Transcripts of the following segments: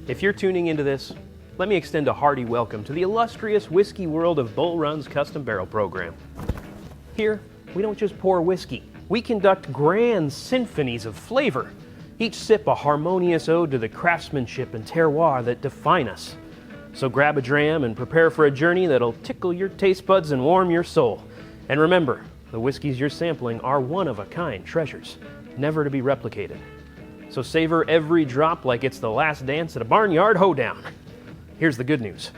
If you're tuning into this, let me extend a hearty welcome to the illustrious whiskey world of Bull Run's Custom Barrel program. Here, we don't just pour whiskey. We conduct grand symphonies of flavor, each sip a harmonious ode to the craftsmanship and terroir that define us. So grab a dram and prepare for a journey that'll tickle your taste buds and warm your soul. And remember, the whiskeys you're sampling are one-of-a-kind treasures, never to be replicated. So savor every drop like it's the last dance at a barnyard hoedown. Here's the good news.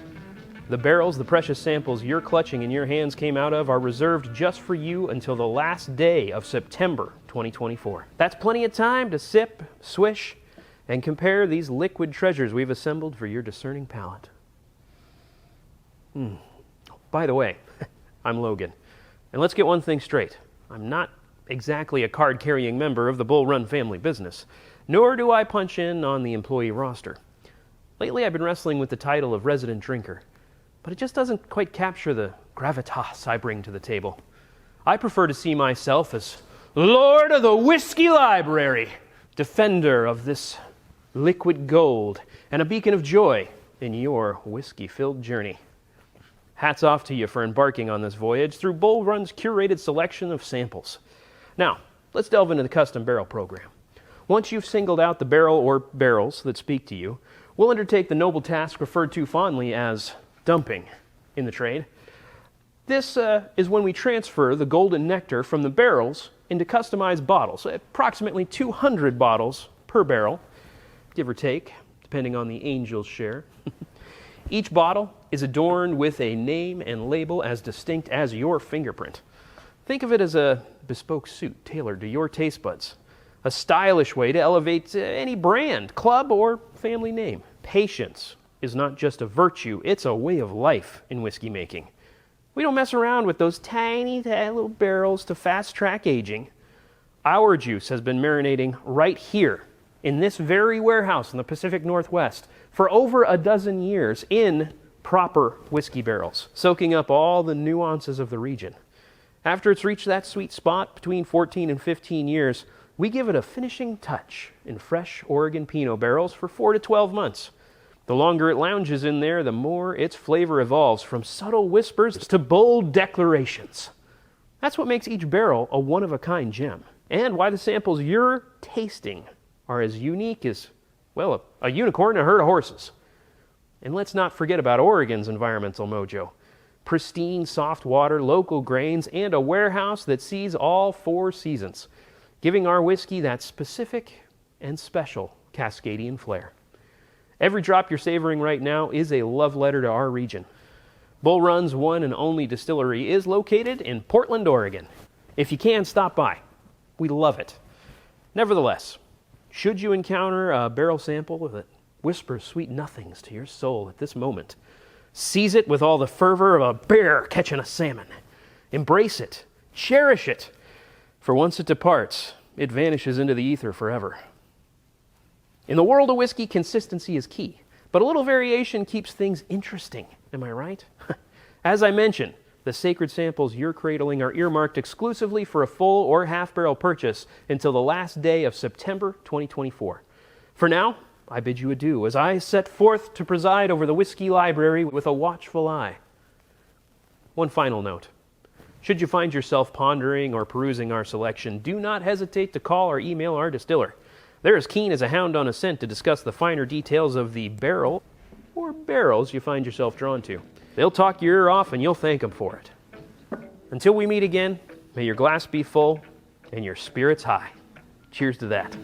The barrels the precious samples you're clutching in your hands came out of are reserved just for you until the last day of September 2024. That's plenty of time to sip, swish, and compare these liquid treasures we've assembled for your discerning palate. By the way, I'm Logan. And let's get one thing straight. I'm not exactly a card-carrying member of the Bull Run family business, nor do I punch in on the employee roster. Lately, I've been wrestling with the title of resident drinker, but it just doesn't quite capture the gravitas I bring to the table. I prefer to see myself as Lord of the Whiskey Library, defender of this liquid gold, and a beacon of joy in your whiskey-filled journey. Hats off to you for embarking on this voyage through Bull Run's curated selection of samples. Now, let's delve into the custom barrel program. Once you've singled out the barrel or barrels that speak to you, we'll undertake the noble task referred to fondly as dumping in the trade. This is when we transfer the golden nectar from the barrels into customized bottles, approximately 200 bottles per barrel, give or take, depending on the angel's share. Each bottle is adorned with a name and label as distinct as your fingerprint. Think of it as a bespoke suit tailored to your taste buds, a stylish way to elevate any brand, club, or family name. Patience is not just a virtue, it's a way of life in whiskey making. We don't mess around with those tiny little barrels to fast-track aging. Our juice has been marinating right here in this very warehouse in the Pacific Northwest for over a dozen years in proper whiskey barrels, soaking up all the nuances of the region. After it's reached that sweet spot between 14 and 15 years, we give it a finishing touch in fresh Oregon Pinot barrels for 4 to 12 months. The longer it lounges in there, the more its flavor evolves from subtle whispers to bold declarations. That's what makes each barrel a one-of-a-kind gem, and why the samples you're tasting are as unique as, well, a unicorn and a herd of horses. And let's not forget about Oregon's environmental mojo. Pristine, soft water, local grains, and a warehouse that sees all 4 seasons, giving our whiskey that specific and special Cascadian flair. Every drop you're savoring right now is a love letter to our region. Bull Run's one and only distillery is located in Portland, Oregon. If you can, stop by. We love it. Nevertheless, should you encounter a barrel sample that whispers sweet nothings to your soul at this moment, seize it with all the fervor of a bear catching a salmon. Embrace it. Cherish it. For once it departs, it vanishes into the ether forever. In the world of whiskey, consistency is key, but a little variation keeps things interesting. Am I right? As I mentioned, the sacred samples you're cradling are earmarked exclusively for a full or half-barrel purchase until the last day of September 2024. For now, I bid you adieu as I set forth to preside over the whiskey library with a watchful eye. One final note. Should you find yourself pondering or perusing our selection, do not hesitate to call or email our distiller. They're as keen as a hound on a scent to discuss the finer details of the barrel or barrels you find yourself drawn to. They'll talk your ear off and you'll thank them for it. Until we meet again, may your glass be full and your spirits high. Cheers to that.